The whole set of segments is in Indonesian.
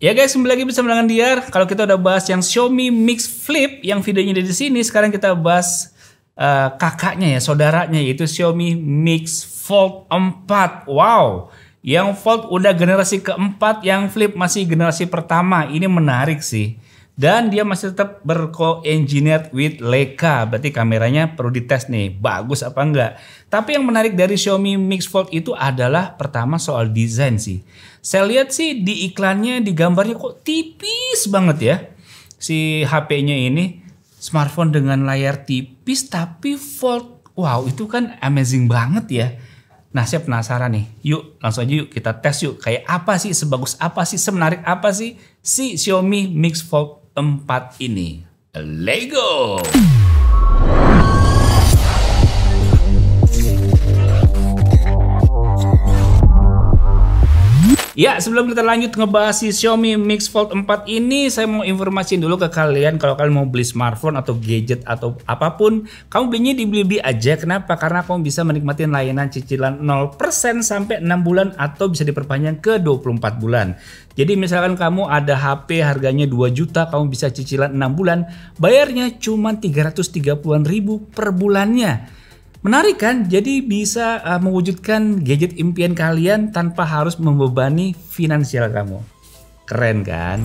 Ya guys, kembali lagi bersama dengan Diar. Kalau kita udah bahas yang Xiaomi Mix Flip yang videonya di sini, sekarang kita bahas kakaknya ya, saudaranya, yaitu Xiaomi Mix Fold 4. Wow, yang Fold udah generasi keempat, yang Flip masih generasi pertama. Ini menarik sih. Dan dia masih tetap berco-engineered with Leica. Berarti kameranya perlu dites nih, bagus apa enggak. Tapi yang menarik dari Xiaomi Mix Fold itu adalah pertama soal desain sih. Saya lihat sih di iklannya, di gambarnya kok tipis banget ya. Si HP-nya ini, smartphone dengan layar tipis tapi fold. Wow, itu kan amazing banget ya. Nah, saya penasaran nih. Yuk, langsung aja yuk kita tes yuk. Kayak apa sih, sebagus apa sih, semenarik apa sih si Xiaomi Mix Fold 4 ini. Let's go! Ya, sebelum kita lanjut ngebahas si Xiaomi Mix Fold 4 ini, saya mau informasiin dulu ke kalian kalau kalian mau beli smartphone atau gadget atau apapun, kamu belinya di Blibli aja. Kenapa? Karena kamu bisa menikmati layanan cicilan 0% sampai 6 bulan atau bisa diperpanjang ke 24 bulan. Jadi misalkan kamu ada HP harganya 2 juta, kamu bisa cicilan 6 bulan, bayarnya cuma 330-an ribu per bulannya. Menarik kan? Jadi bisa mewujudkan gadget impian kalian tanpa harus membebani finansial kamu. Keren kan?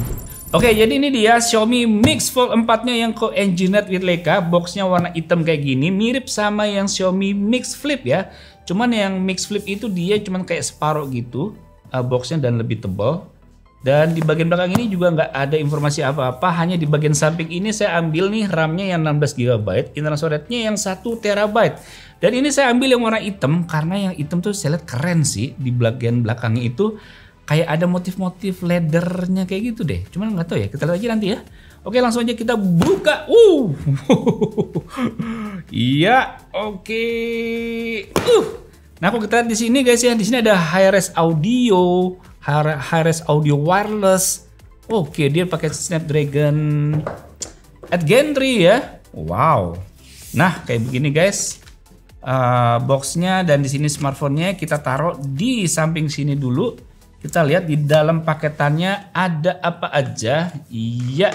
Oke, jadi ini dia Xiaomi Mix Fold 4-nya yang co-engineered with Leica. Boxnya warna hitam kayak gini, mirip sama yang Xiaomi Mix Flip ya. Cuman yang Mix Flip itu dia cuman kayak separuh gitu boxnya dan lebih tebal. Dan di bagian belakang ini juga nggak ada informasi apa-apa, hanya di bagian samping ini saya ambil nih RAM-nya yang 16 GB, internal storage-nya yang 1 TB. Dan ini saya ambil yang warna hitam karena yang hitam tuh saya lihat keren sih, di bagian belakangnya itu kayak ada motif-motif leather-nya kayak gitu deh. Cuman nggak tahu ya, kita lihat aja nanti ya. Oke, langsung aja kita buka. Iya, oke. Nah, kalau kita lihat di sini guys ya, di sini ada hi-res audio, hi-res audio wireless. Oke, dia pakai Snapdragon 8 Gen 3 ya. Wow. Nah, kayak begini guys. Boxnya dan di sini smartphone-nya kita taruh di samping sini dulu. Kita lihat di dalam paketannya ada apa aja. Iya.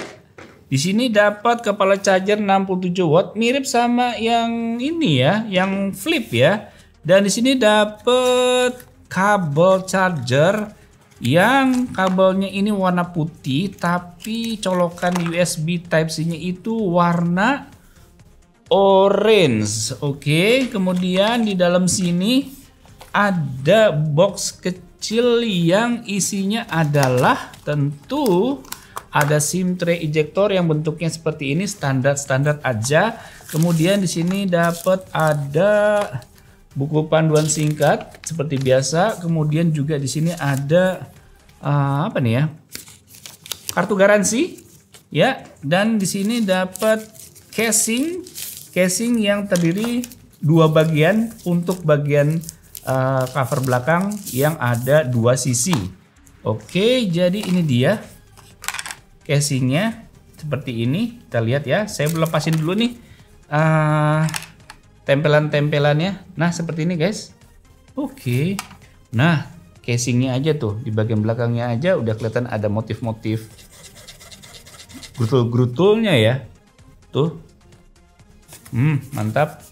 Di sini dapat kepala charger 67 watt, mirip sama yang ini ya, yang Flip ya. Dan di sini dapat kabel charger yang kabelnya ini warna putih tapi colokan USB Type-C-nya itu warna orange. Oke, kemudian di dalam sini ada box kecil yang isinya adalah tentu ada SIM tray ejector yang bentuknya seperti ini, standar aja. Kemudian di sini dapat ada buku panduan singkat seperti biasa. Kemudian juga di sini ada apa nih ya? Kartu garansi ya, dan di sini dapat casing yang terdiri 2 bagian untuk bagian cover belakang yang ada 2 sisi. Oke, jadi ini dia casingnya seperti ini. Kita lihat ya, saya lepasin dulu nih tempelan-tempelannya. Nah, seperti ini guys. Oke. Nah, casingnya aja tuh, di bagian belakangnya aja udah kelihatan ada motif-motif grutul-grutulnya ya. Tuh. Mantap.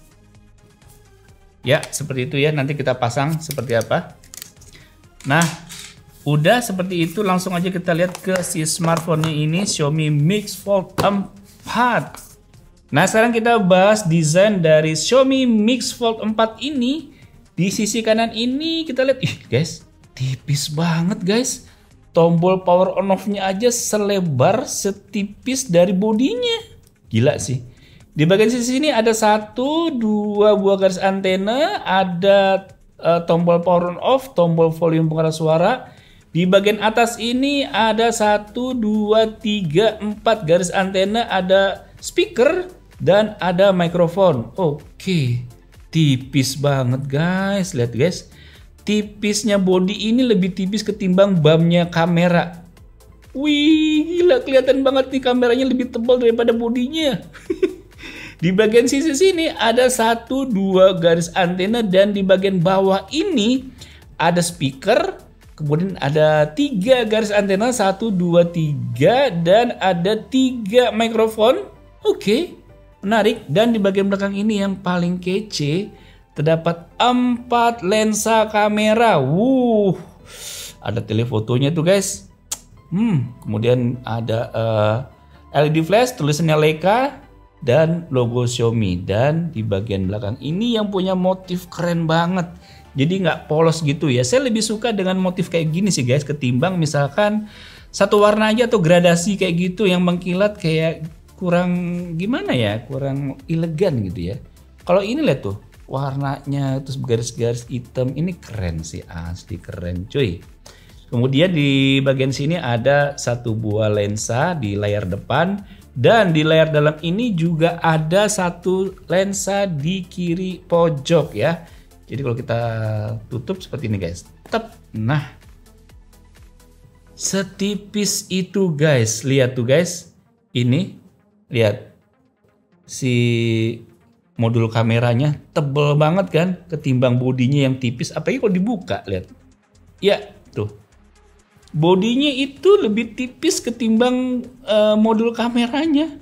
Ya, seperti itu ya. Nanti kita pasang seperti apa. Nah, udah seperti itu, langsung aja kita lihat ke si smartphone-nya ini, Xiaomi Mix Fold 4. Nah, sekarang kita bahas desain dari Xiaomi Mix Fold 4 ini. Di sisi kanan ini kita lihat, guys, tipis banget guys. Tombol power on off-nya aja selebar setipis dari bodinya. Gila sih. Di bagian sisi sini ada 1, 2 buah garis antena, ada tombol power on off, tombol volume pengeras suara. Di bagian atas ini ada 1, 2, 3, 4 garis antena, ada speaker dan ada mikrofon. Oke, tipis banget guys. Lihat guys, tipisnya body ini lebih tipis ketimbang bumnya kamera. Wih, gila, kelihatan banget nih kameranya lebih tebal daripada bodinya. Di bagian sisi sini ada 1, 2 garis antena dan di bagian bawah ini ada speaker, Kemudian ada 3 garis antena, 1, 2, 3, dan ada 3 mikrofon. Oke, menarik. Dan di bagian belakang ini yang paling kece, terdapat 4 lensa kamera. Ada telefotonya tuh guys. Kemudian ada LED flash, tulisannya Leica, dan logo Xiaomi. Dan di bagian belakang ini yang punya motif keren banget. Jadi nggak polos gitu ya. Saya lebih suka dengan motif kayak gini sih guys, ketimbang misalkan satu warna aja atau gradasi kayak gitu yang mengkilat, kayak kurang gimana ya, kurang elegan gitu ya. Kalau ini lihat tuh warnanya terus garis-garis hitam, ini keren sih, asli keren cuy. Kemudian di bagian sini ada 1 buah lensa di layar depan, dan di layar dalam ini juga ada 1 lensa di kiri pojok ya. Jadi kalau kita tutup seperti ini guys. Nah, setipis itu guys. Lihat tuh guys. Ini lihat si modul kameranya tebel banget kan, ketimbang bodinya yang tipis. Apalagi kalau dibuka, lihat. Ya, tuh. Bodinya itu lebih tipis ketimbang modul kameranya.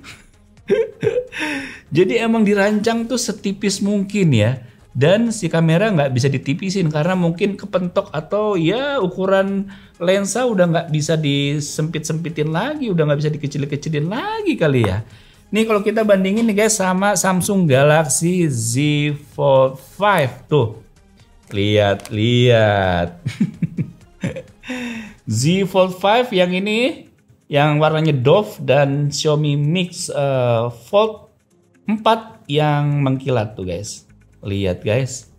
Jadi emang dirancang tuh setipis mungkin ya. Dan si kamera nggak bisa ditipisin karena mungkin kepentok, atau ya ukuran lensa udah nggak bisa disempit-sempitin lagi, udah nggak bisa dikecil-kecilin lagi kali ya. Nih kalau kita bandingin nih guys sama Samsung Galaxy Z Fold 5 tuh, lihat. Z Fold 5 yang ini yang warnanya doff, dan Xiaomi Mix Fold 4 yang mengkilat tuh guys. Lihat guys.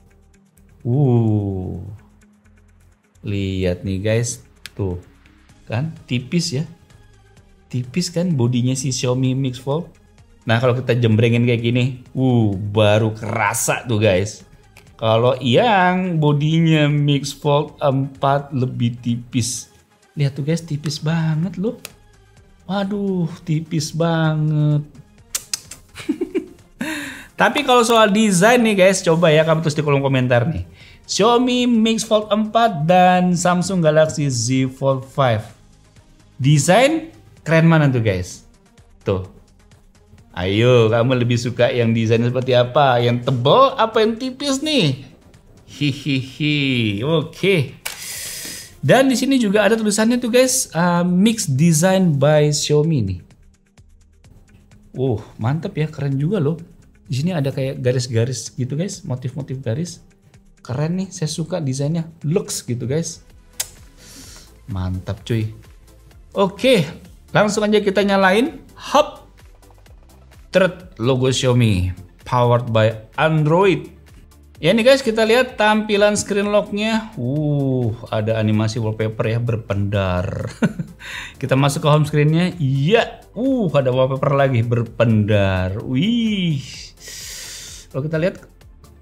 Lihat nih guys. Tuh. Kan tipis ya. Tipis kan bodinya si Xiaomi Mix Fold. Nah, kalau kita jembrengin kayak gini, baru kerasa tuh guys. Kalau yang bodinya Mix Fold 4 lebih tipis. Lihat tuh guys, tipis banget loh. Waduh, tipis banget. Tapi kalau soal desain nih guys, coba ya kamu tulis di kolom komentar nih. Xiaomi Mix Fold 4 dan Samsung Galaxy Z Fold 5. Desain keren mana tuh guys? Tuh. Ayo, kamu lebih suka yang desainnya seperti apa? Yang tebal apa yang tipis nih? Hihihi. Oke. Dan di sini juga ada tulisannya tuh guys, Mix Design by Xiaomi nih. Mantap ya, keren juga loh. Di sini ada kayak garis-garis gitu guys, motif-motif garis. Keren nih, saya suka desainnya, looks gitu guys. Mantap cuy. Oke, langsung aja kita nyalain. Hop. Logo Xiaomi, powered by Android. Ya nih guys, kita lihat tampilan screen locknya. Ada animasi wallpaper ya, berpendar. Kita masuk ke home screennya. Iya, ada wallpaper lagi berpendar. Wih. Kalau kita lihat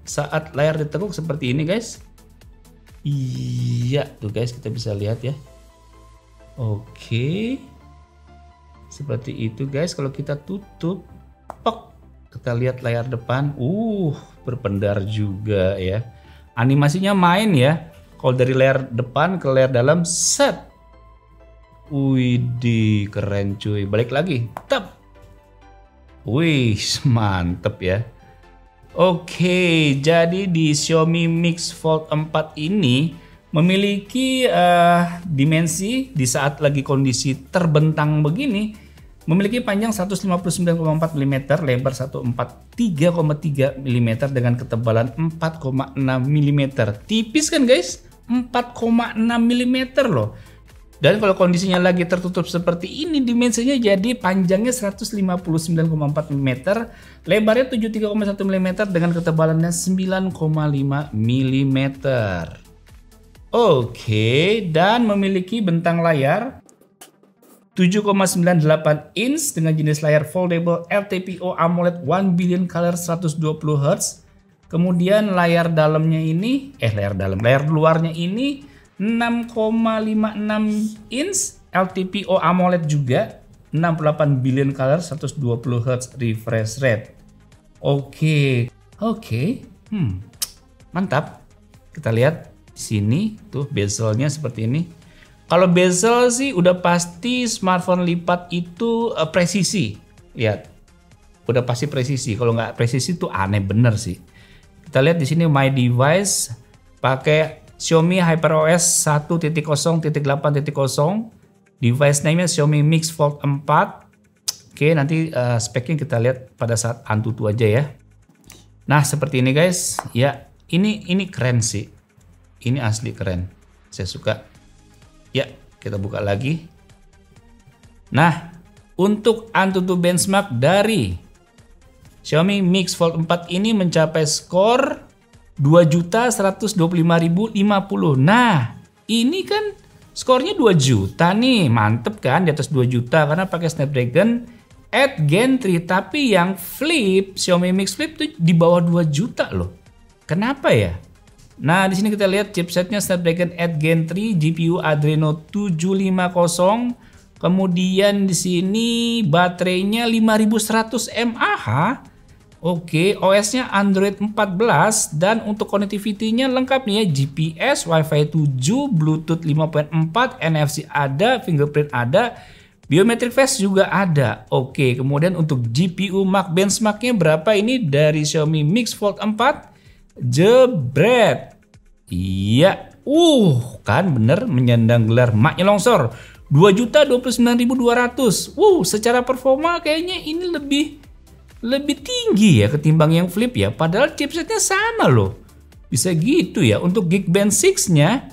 saat layar ditekuk seperti ini guys. Iya, tuh guys kita bisa lihat ya. Oke. Seperti itu guys. Kalau kita tutup, kita lihat layar depan. Berpendar juga ya. Animasinya main ya. Kalau dari layar depan ke layar dalam, set. Widih, keren cuy. Balik lagi. Wih, mantep ya. Oke, jadi di Xiaomi Mix Fold 4 ini memiliki dimensi di saat lagi kondisi terbentang begini, memiliki panjang 159,4 mm, lebar 143,3 mm dengan ketebalan 4,6 mm. Tipis kan guys? 4,6 mm loh. Dan kalau kondisinya lagi tertutup seperti ini, dimensinya jadi panjangnya 159,4 mm, lebarnya 73,1 mm dengan ketebalannya 9,5 mm. Oke, dan memiliki bentang layar 7,98 inch dengan jenis layar foldable LTPO AMOLED 1 billion color 120 Hz. Kemudian layar dalamnya ini, layar luarnya ini 6,56 inch LTPO AMOLED juga, 68 billion color 120 Hz refresh rate. Oke. Mantap. Kita lihat Sini tuh bezelnya seperti ini. Kalau bezel sih udah pasti smartphone lipat itu presisi. Lihat, udah pasti presisi. Kalau nggak presisi tuh aneh bener sih. Kita lihat di sini my device pakai Xiaomi HyperOS 1.0.8.0. Device name-nya Xiaomi Mix Fold 4. Oke, nanti speknya kita lihat pada saat Antutu aja ya. Nah, seperti ini guys. Ya, ini keren sih. Ini asli keren. Saya suka. Ya, kita buka lagi. Nah, untuk Antutu benchmark dari Xiaomi Mix Fold 4 ini mencapai skor 2.125.050. Nah, ini kan skornya 2 juta nih. Mantep kan, di atas 2 juta karena pakai Snapdragon 8 Gen 3. Tapi yang Flip, Xiaomi Mix Flip tuh di bawah 2 juta loh. Kenapa ya? Nah, di sini kita lihat chipsetnya Snapdragon 8 Gen 3, GPU Adreno 750. Kemudian di sini baterainya 5100 mAh. Oke, OS-nya Android 14 dan untuk connectivity-nya lengkap nih ya, GPS, Wi-Fi 7, Bluetooth 5.4, NFC ada, fingerprint ada, biometric face juga ada. Oke, kemudian untuk GPU Mark benchmark-nya berapa ini dari Xiaomi Mix Fold 4? Jebret. Iya. Kan bener menyandang gelar maknya longsor. 2.029.200. Secara performa kayaknya ini lebih tinggi ya ketimbang yang Flip ya. Padahal chipsetnya sama loh. Bisa gitu ya. Untuk Geekbench 6-nya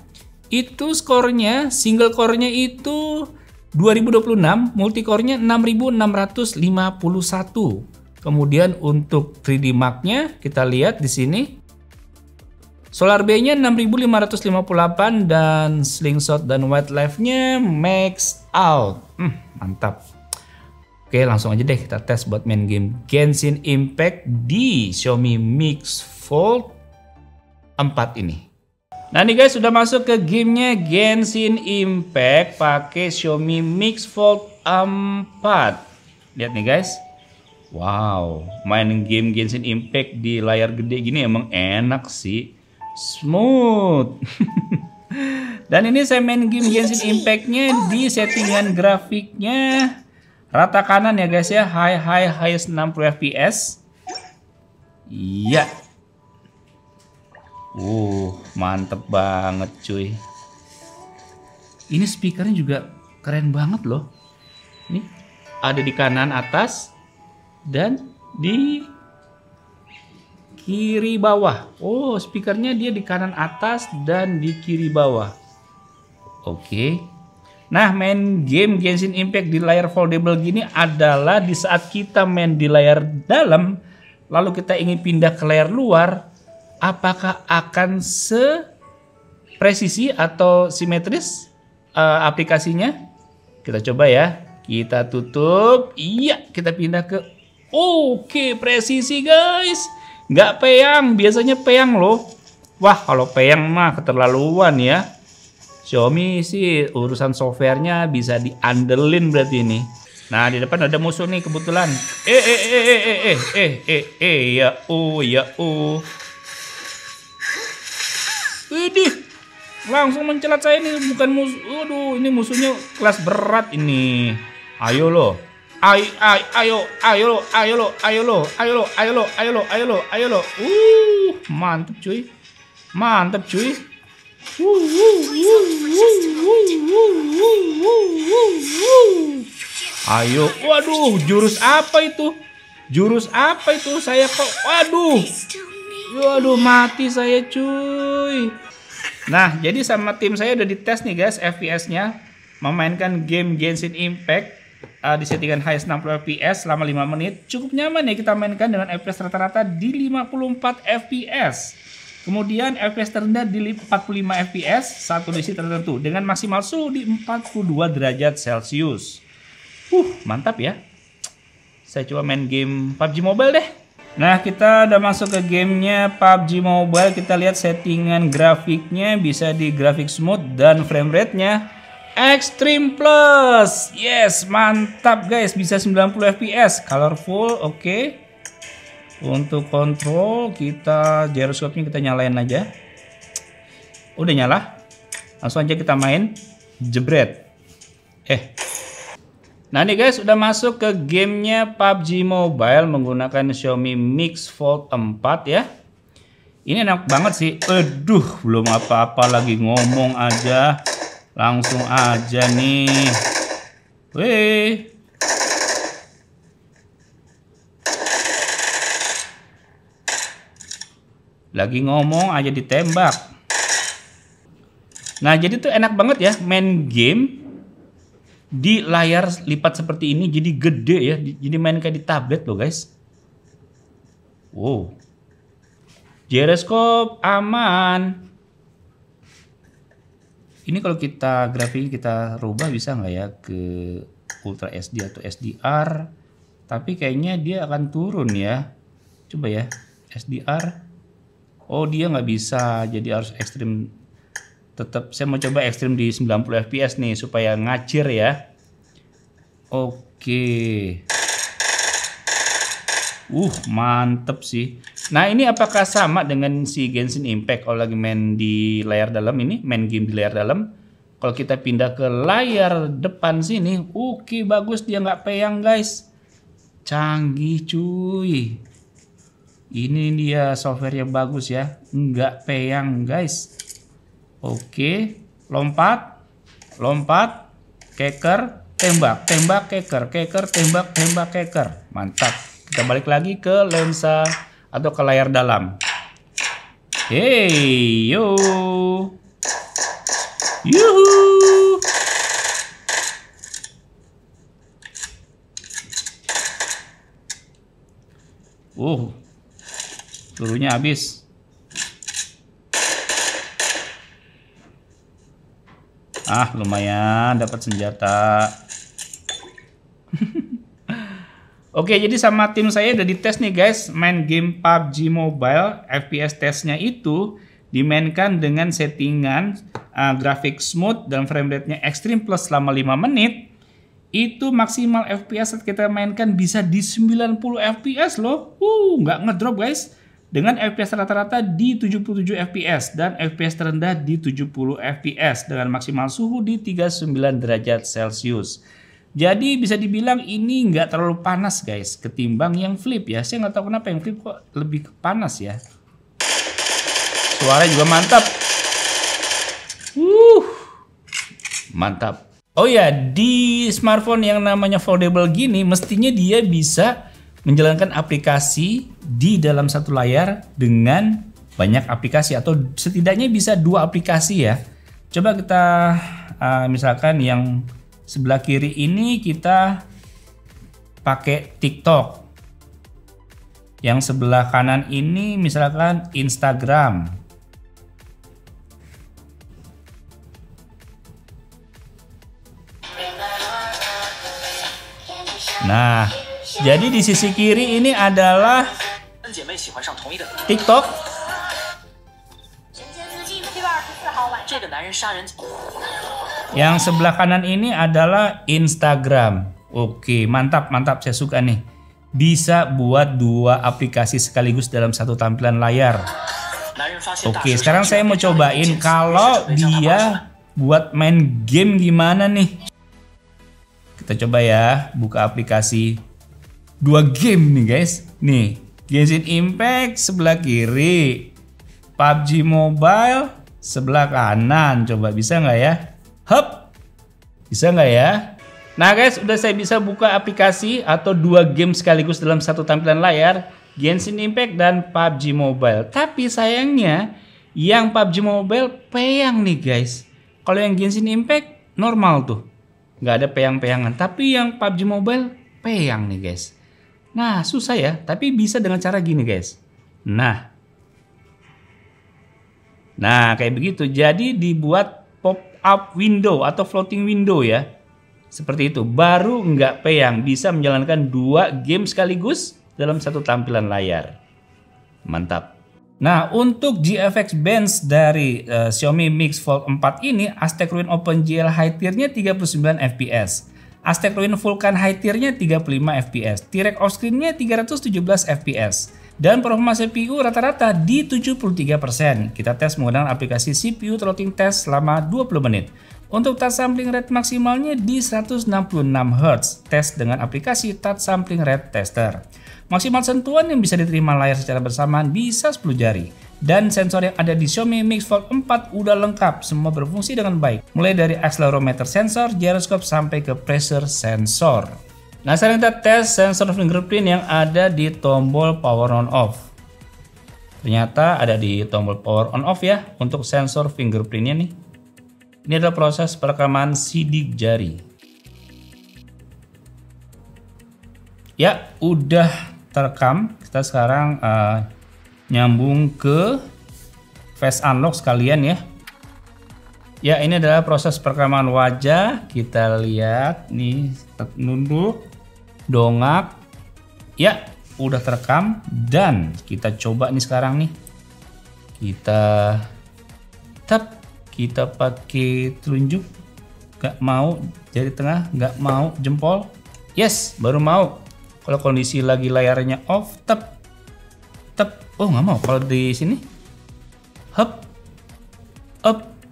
itu skornya single core-nya itu 2026, multi core-nya 6.651. Kemudian untuk 3D Mark-nya kita lihat di sini. Solar Bay-nya 6558 dan Slingshot dan Wildlife-nya max out. Mantap. Oke, langsung aja deh kita tes buat main game Genshin Impact di Xiaomi Mix Fold 4 ini. Nah nih guys, sudah masuk ke gamenya Genshin Impact pakai Xiaomi Mix Fold 4. Lihat nih guys. Wow, main game Genshin Impact di layar gede gini emang enak sih. Smooth. Dan ini saya main game Genshin Impact-nya di settingan grafiknya rata kanan ya guys ya, highest 60 fps. Iya. Mantep banget cuy. Ini speakernya juga keren banget loh. Nih, ada di kanan atas dan di kiri bawah. Speakernya dia di kanan atas dan di kiri bawah. Oke. Nah, main game Genshin Impact di layar foldable gini adalah di saat kita main di layar dalam, lalu kita ingin pindah ke layar luar, apakah akan sepresisi atau simetris aplikasinya? Kita coba ya. Kita tutup. Iya, kita pindah ke. Oke, presisi guys. Nggak peyang, biasanya peyang loh. Wah, kalau peyang mah keterlaluan ya. Xiaomi sih urusan softwarenya bisa diandelin berarti ini. Nah, di depan ada musuh nih kebetulan. Widih, langsung mencelat saya ini, bukan musuh. Aduh, ini musuhnya kelas berat ini. Ayo lo. Ayo lo. Mantep cuy. Ayo. Waduh, jurus apa itu? Saya kok. Waduh, mati saya cuy. Nah, jadi sama tim saya udah dites nih guys FPS-nya memainkan game Genshin Impact di settingan highest 60 fps selama 5 menit. Cukup nyaman ya kita mainkan dengan FPS rata-rata di 54 fps. Kemudian FPS terendah di 45 fps saat kondisi tertentu dengan maksimal suhu di 42 derajat Celcius. Mantap ya. Saya coba main game PUBG Mobile deh. Nah, kita udah masuk ke gamenya PUBG Mobile. Kita lihat settingan grafiknya bisa di grafik smooth dan frame rate-nya Extreme Plus. Yes, mantap guys, bisa 90 fps, colorful. Oke. Untuk kontrol kita gyroscope-nya kita nyalain aja. Udah nyala. Langsung aja kita main. Jebret. Nah nih guys, udah masuk ke gamenya PUBG Mobile menggunakan Xiaomi Mix Fold 4 ya. Ini enak banget sih. Aduh, belum apa-apa lagi ngomong aja. Langsung aja nih. Weh. Lagi ngomong aja ditembak. Nah, jadi tuh enak banget ya main game di layar lipat seperti ini, jadi gede ya, jadi main kayak di tablet loh guys. Wow, gyroscope aman. Ini kalau kita grafik kita rubah bisa nggak ya ke Ultra SD atau SDR? Tapi kayaknya dia akan turun ya. Coba ya, SDR. Oh dia nggak bisa, jadi harus ekstrim. Tetap saya mau coba ekstrim di 90 fps nih supaya ngacir ya. Oke. Mantep sih. Nah ini apakah sama dengan si Genshin Impact kalau lagi main di layar dalam ini, main game di layar dalam? Kalau kita pindah ke layar depan sini, oke bagus, dia nggak peyang guys. Canggih cuy. Ini dia softwarenya bagus ya, nggak peyang guys. Oke, lompat, keker, tembak, keker, tembak, keker. Mantap. Kita balik lagi ke lensa atau ke layar dalam. Hey, yo. Yuhu. Pelurunya habis. Lumayan dapat senjata. Oke, jadi sama tim saya udah dites nih guys, main game PUBG Mobile. FPS testnya itu dimainkan dengan settingan grafik smooth dan frame rate-nya ekstrim plus selama 5 menit. Itu maksimal FPS saat kita mainkan bisa di 90 FPS loh. Nggak ngedrop guys. Dengan FPS rata-rata di 77 fps dan FPS terendah di 70 fps dengan maksimal suhu di 39 derajat Celcius. Jadi bisa dibilang ini nggak terlalu panas guys ketimbang yang flip ya. Saya nggak tahu kenapa yang flip kok lebih panas ya. Suaranya juga mantap. Mantap. Oh ya, di smartphone yang namanya foldable gini mestinya dia bisa menjalankan aplikasi di dalam satu layar dengan banyak aplikasi atau setidaknya bisa 2 aplikasi ya. Coba kita misalkan yang sebelah kiri ini kita pakai TikTok. Yang sebelah kanan ini misalkan Instagram. Nah, jadi di sisi kiri ini adalah TikTok. Yang sebelah kanan ini adalah Instagram. Oke, mantap, saya suka nih. Bisa buat 2 aplikasi sekaligus dalam satu tampilan layar. Oke, sekarang saya mau cobain kalau dia buat main game gimana nih. Kita coba ya, buka aplikasi 2 game nih guys. Nih, Genshin Impact sebelah kiri, PUBG Mobile sebelah kanan. Coba bisa nggak ya? Hup, bisa nggak ya? Nah guys, udah saya bisa buka aplikasi atau 2 game sekaligus dalam satu tampilan layar, Genshin Impact dan PUBG Mobile. Tapi sayangnya, yang PUBG Mobile peyang nih guys. Kalau yang Genshin Impact normal tuh, nggak ada peyang-peyangan. Tapi yang PUBG Mobile peyang nih guys. Nah susah ya, tapi bisa dengan cara gini guys. Nah kayak begitu. Jadi dibuat pop-up window atau floating window ya. Seperti itu, baru nggak peyang, bisa menjalankan 2 game sekaligus dalam satu tampilan layar. Mantap. Nah, untuk GFX Bench dari Xiaomi Mix Fold 4 ini, Aztec Ruin OpenGL high tier-nya 39 fps. Aztec Ruin Vulkan high tier-nya 35 fps. T-Rex off screen-nya 317 fps. Dan performa CPU rata-rata di 73%. Kita tes menggunakan aplikasi CPU throttling test selama 20 menit. Untuk touch sampling rate maksimalnya di 166 Hz. Tes dengan aplikasi touch sampling rate tester. Maksimal sentuhan yang bisa diterima layar secara bersamaan bisa 10 jari. Dan sensor yang ada di Xiaomi Mix Fold 4 udah lengkap, semua berfungsi dengan baik. Mulai dari accelerometer sensor, gyroscope, sampai ke pressure sensor. Nah, sekarang kita tes sensor fingerprint yang ada di tombol power on off. Ternyata ada di tombol power on off ya untuk sensor fingerprintnya nih. Ini adalah proses perekaman sidik jari. Ya, udah terekam. Kita sekarang nyambung ke face unlock sekalian ya. Ya, ini adalah proses perekaman wajah. Kita lihat nih, nunduk, dongak. Ya, udah terekam dan kita coba nih sekarang nih. Kita pakai telunjuk. Gak mau jari tengah, gak mau jempol. Yes, baru mau. Kalau kondisi lagi layarnya off, tap. Oh, nggak mau. Kalau di sini, up.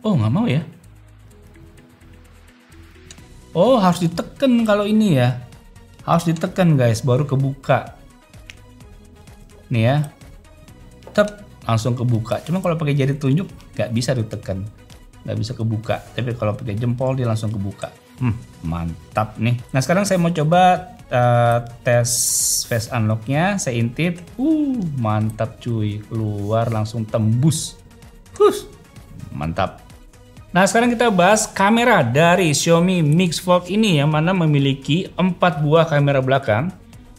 Oh, nggak mau ya. Oh, harus ditekan kalau ini ya. Harus ditekan guys, baru kebuka. Nih ya. Tep, langsung kebuka. Cuma kalau pakai jari telunjuk nggak bisa ditekan. Nggak bisa kebuka. Tapi kalau pakai jempol dia langsung kebuka. Mantap nih. Nah, sekarang saya mau coba tes face unlocknya. Saya intip. Mantap cuy. Keluar langsung tembus. Mantap. Nah, sekarang kita bahas kamera dari Xiaomi Mix Fold ini yang mana memiliki 4 buah kamera belakang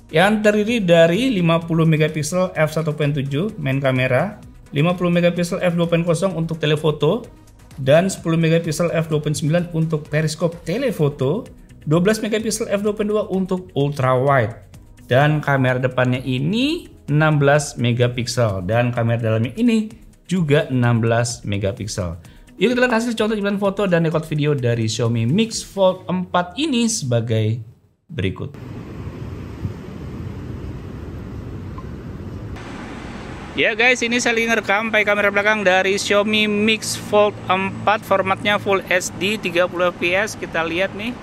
yang terdiri dari 50 megapiksel f1.7 main kamera, 50 megapiksel f2.0 untuk telefoto, dan 10 megapiksel f2.9 untuk periskop telefoto, 12 megapiksel f2.2 untuk ultra wide. Dan kamera depannya ini 16 megapiksel dan kamera dalamnya ini juga 16 megapiksel. Yuk kita lihat hasil contoh jumlah foto dan record video dari Xiaomi Mix Fold 4 ini sebagai berikut. Ya guys, ini saya lagi ngerekam pakai kamera belakang dari Xiaomi Mix Fold 4, formatnya Full HD 30 fps. Kita lihat nih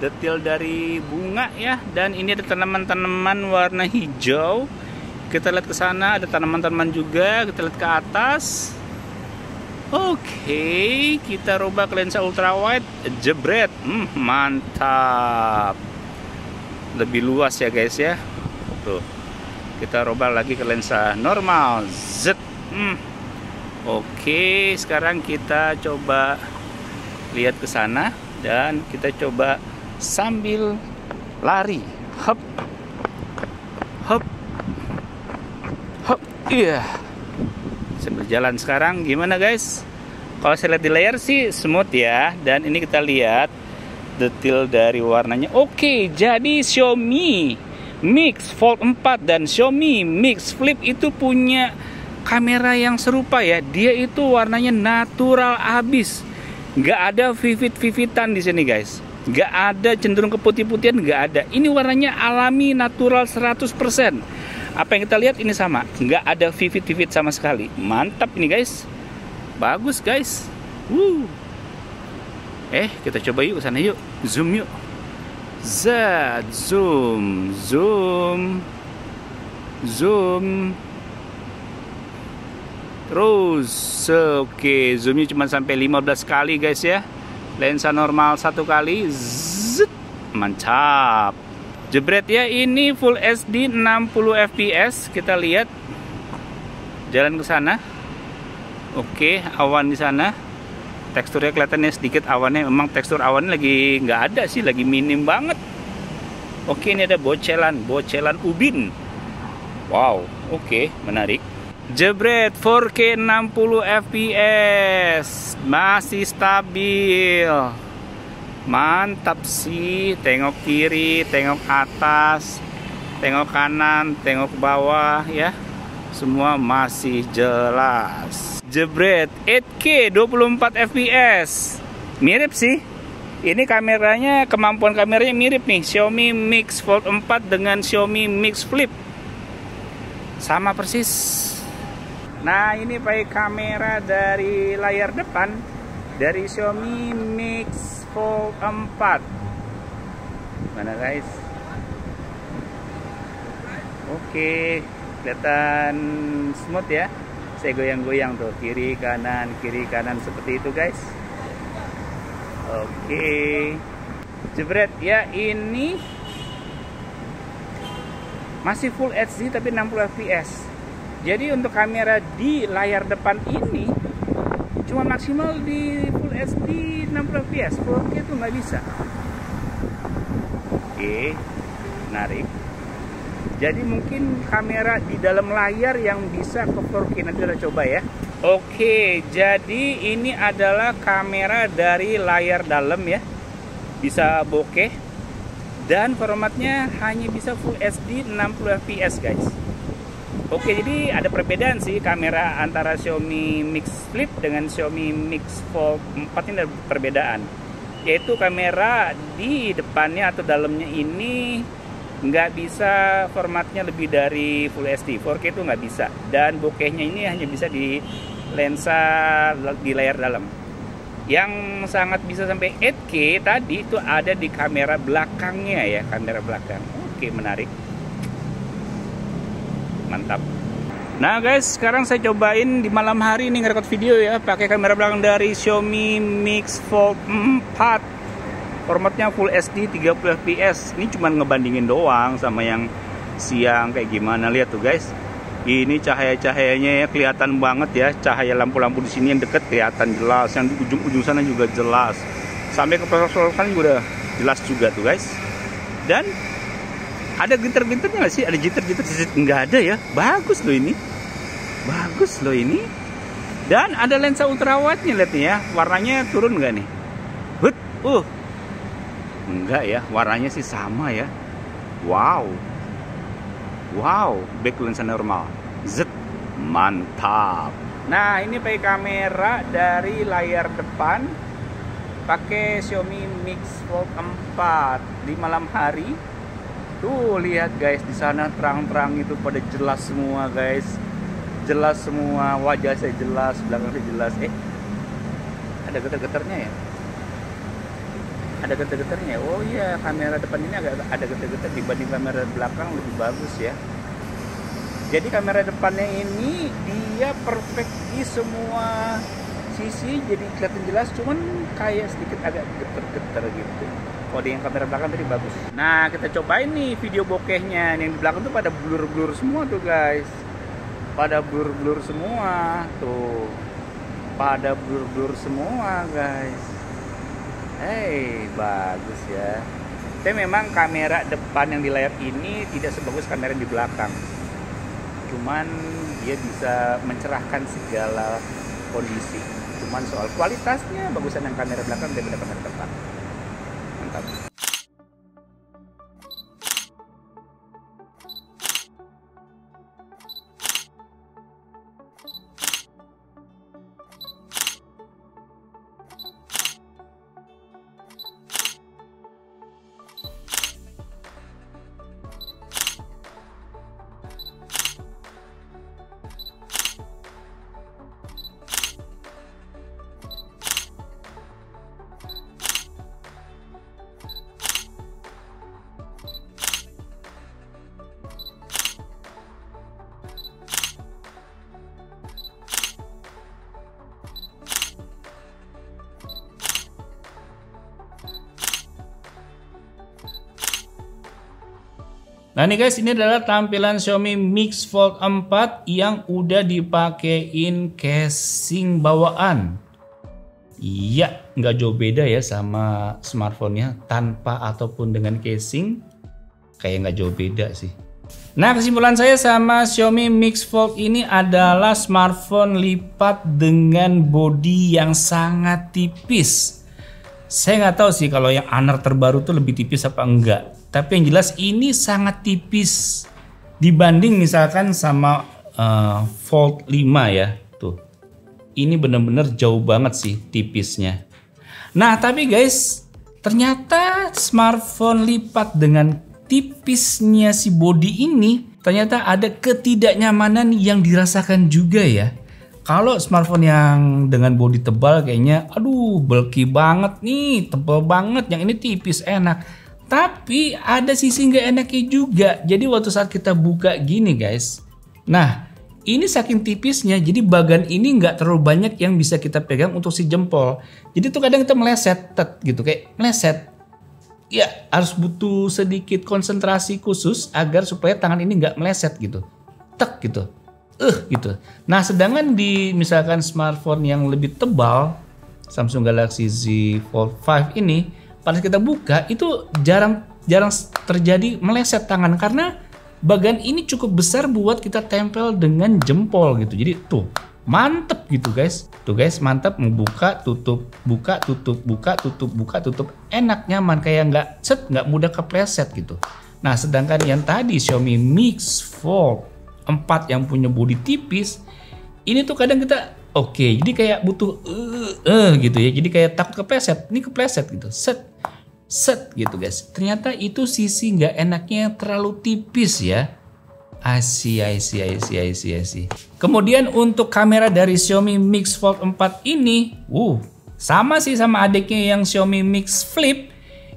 detail dari bunga ya, dan ini ada tanaman-tanaman warna hijau. Kita lihat ke sana ada tanaman-tanaman juga. Kita lihat ke atas. Oke, kita rubah ke lensa ultra wide, jebret, mantap, lebih luas ya guys ya. Tuh, kita rubah lagi ke lensa normal, Oke, sekarang kita coba lihat ke sana dan kita coba sambil lari, hop, iya. Sambil jalan sekarang gimana guys? Kalau saya lihat di layar sih smooth ya. Dan ini kita lihat detail dari warnanya. Oke, jadi Xiaomi Mix Fold 4 dan Xiaomi Mix Flip itu punya kamera yang serupa ya. Dia itu warnanya natural abis. Nggak ada vivid-vividan di sini guys. Nggak ada cenderung keputih-putihan, nggak ada. Ini warnanya alami, natural 100%. Apa yang kita lihat ini sama, nggak ada vivid sama sekali. Mantap ini guys, bagus guys. Kita coba yuk ke sana yuk, zoom yuk. Zoom. Terus, oke, zoomnya cuma sampai 15 kali guys ya. Lensa normal 1 kali, mantap. Jebret ya, ini Full HD 60 fps. Kita lihat jalan ke sana. Oke, awan di sana. Teksturnya kelihatannya sedikit awannya. Memang tekstur awannya lagi nggak ada sih, lagi minim banget. Oke, ini ada bocelan ubin. Wow, oke, menarik. Jebret 4K 60 fps. Masih stabil. Mantap sih, tengok kiri, tengok atas, tengok kanan, tengok bawah ya. Semua masih jelas. Jebret 8K 24 fps. Mirip sih. Ini kameranya, kemampuan kameranya mirip nih, Xiaomi Mix Fold 4 dengan Xiaomi Mix Flip. Sama persis. Nah, ini pakai kamera dari layar depan dari Xiaomi Mix Fold 4. Mana guys? Oke, kelihatan smooth ya. Saya goyang-goyang tuh, kiri kanan seperti itu guys. Oke, jebret ya. Ini masih Full HD tapi 60 fps. Jadi untuk kamera di layar depan ini cuma maksimal di Full HD 60 fps. 4K itu nggak bisa. Oke, menarik. Jadi mungkin kamera di dalam layar yang bisa ke 4K. Nanti kita coba ya. Oke, jadi ini adalah kamera dari layar dalam ya. Bisa bokeh. Dan formatnya hanya bisa Full HD 60 fps guys. Oke, jadi ada perbedaan sih kamera antara Xiaomi Mix Flip dengan Xiaomi Mix Fold 4 ini, ada perbedaan. Yaitu kamera di depannya atau dalamnya ini nggak bisa formatnya lebih dari Full HD. 4K itu nggak bisa. Dan bokehnya ini hanya bisa di lensa di layar dalam. Yang sangat bisa sampai 8K tadi itu ada di kamera belakangnya ya, kamera belakang. Oke, menarik. Mantap. Nah guys, sekarang saya cobain di malam hari ini ngerekord video ya pakai kamera belakang dari Xiaomi Mix Fold 4. Formatnya Full HD 30 fps. Ini cuma ngebandingin doang sama yang siang kayak gimana. Lihat tuh guys. Ini cahaya-cahayanya ya kelihatan banget ya. Cahaya lampu-lampu di sini yang deket kelihatan jelas. Yang di ujung-ujung sana juga jelas. Sampai ke pelosok sana juga udah jelas juga tuh guys. Dan ada ginter-ginternya nggak sih? Ada jitter-jitter? Nggak ada ya. Bagus loh ini. Bagus loh ini. Dan ada lensa ultrawide-nya, lihat nih ya. Warnanya turun nggak nih? Hut, enggak ya. Warnanya sih sama ya. Wow. Wow, back lensa normal. Zet, mantap. Nah, ini pakai kamera dari layar depan. Pakai Xiaomi Mix Fold 4 di malam hari. Tuh lihat guys, di sana terang-terang itu pada jelas semua guys. Jelas semua, wajah saya jelas, belakang saya jelas. Ada getar-getarnya ya? Ada getar-getarnya. Oh iya, kamera depan ini agak ada getar-getar dibanding kamera belakang, lebih bagus ya. Jadi kamera depannya ini dia perfect di semua sisi, jadi kelihatan jelas, cuman kayak sedikit agak getar-getar gitu. Kalau yang kamera belakang tadi bagus. Nah, kita cobain nih video bokehnya. Yang di belakang tuh pada blur-blur semua tuh guys. Pada blur-blur semua tuh. Pada blur-blur semua guys. Hey, bagus ya. Tapi memang kamera depan yang di layar ini tidak sebagus kamera di belakang. Cuman dia bisa mencerahkan segala kondisi. Cuman soal kualitasnya bagusan yang kamera belakang daripada kamera depan. Mantap. Nah nih guys, ini adalah tampilan Xiaomi Mix Fold 4 yang udah dipakein casing bawaan. Iya, nggak jauh beda ya sama smartphone-nya, tanpa ataupun dengan casing, kayak nggak jauh beda sih. Nah, kesimpulan saya sama Xiaomi Mix Fold ini adalah smartphone lipat dengan bodi yang sangat tipis. Saya nggak tahu sih kalau yang Honor terbaru tuh lebih tipis apa enggak. Tapi yang jelas ini sangat tipis dibanding misalkan sama Fold 5 ya. Tuh. Ini bener-bener jauh banget sih tipisnya. Nah, tapi guys, ternyata smartphone lipat dengan tipisnya si body ini ternyata ada ketidaknyamanan yang dirasakan juga ya. Kalau smartphone yang dengan body tebal kayaknya aduh bulky banget nih, tebal banget, yang ini tipis enak. Tapi ada sisi nggak enaknya juga. Jadi waktu saat kita buka gini guys, nah ini saking tipisnya, jadi bagian ini nggak terlalu banyak yang bisa kita pegang untuk si jempol. Jadi tuh kadang kita meleset, gitu kayak meleset. Ya harus butuh sedikit konsentrasi khusus agar supaya tangan ini nggak meleset gitu, tek gitu. Gitu. Nah, sedangkan di misalkan smartphone yang lebih tebal, Samsung Galaxy Z Fold 5 ini, pada kita buka itu jarang terjadi meleset tangan karena bagian ini cukup besar buat kita tempel dengan jempol gitu. Jadi tuh mantep gitu guys. Tuh guys mantep, membuka tutup, buka tutup, buka tutup, buka tutup, enak nyaman kayak nggak mudah kepleset gitu. Nah, sedangkan yang tadi Xiaomi Mix Fold 4 yang punya bodi tipis ini tuh kadang kita jadi kayak butuh gitu ya, jadi kayak takut kepleset, ini kepleset gitu, set gitu guys. Ternyata itu sisi nggak enaknya terlalu tipis ya. I see. Kemudian untuk kamera dari Xiaomi Mix Fold 4 ini sama sih sama adiknya yang Xiaomi Mix Flip.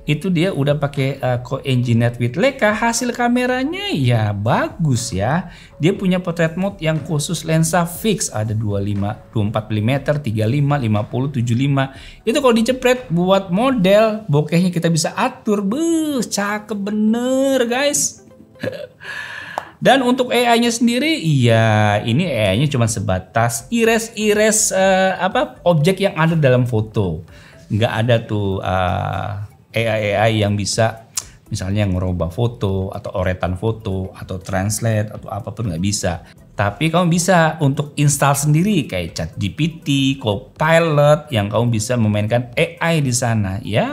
Itu dia udah pakai co-engineered with Leica. Hasil kameranya ya bagus ya. Dia punya portrait mode yang khusus lensa fix, ada 24 mm, 35, 50, 75. Itu kalau dicepret buat model bokehnya kita bisa atur. Cakep bener guys. Dan untuk AI-nya sendiri, ya ini AI-nya cuma sebatas iris objek yang ada dalam foto. Nggak ada tuh AI yang bisa misalnya ngerubah foto atau oretan foto atau translate atau apapun, nggak bisa. Tapi kamu bisa untuk install sendiri kayak ChatGPT, Copilot yang kamu bisa memainkan AI di sana. Ya,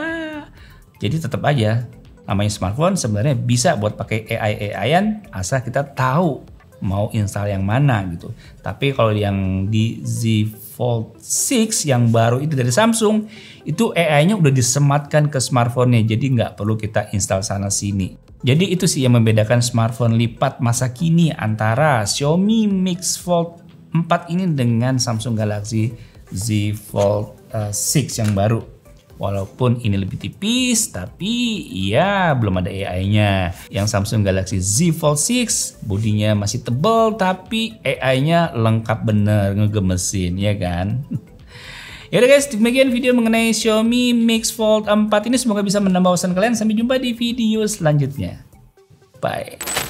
jadi tetap aja namanya smartphone sebenarnya bisa buat pakai AI-an asal kita tahu mau install yang mana gitu. Tapi kalau yang di Z Fold 6 yang baru itu dari Samsung, itu AI-nya udah disematkan ke smartphone-nya, jadi nggak perlu kita install sana sini. Jadi itu sih yang membedakan smartphone lipat masa kini antara Xiaomi Mix Fold 4 ini dengan Samsung Galaxy Z Fold 6 yang baru. Walaupun ini lebih tipis, tapi ya belum ada AI-nya. Yang Samsung Galaxy Z Fold 6 bodinya masih tebal, tapi AI-nya lengkap bener, ngegemesin ya kan. Yaudah guys, demikian video mengenai Xiaomi Mix Fold 4 ini. Semoga bisa menambah wawasan kalian. Sampai jumpa di video selanjutnya. Bye.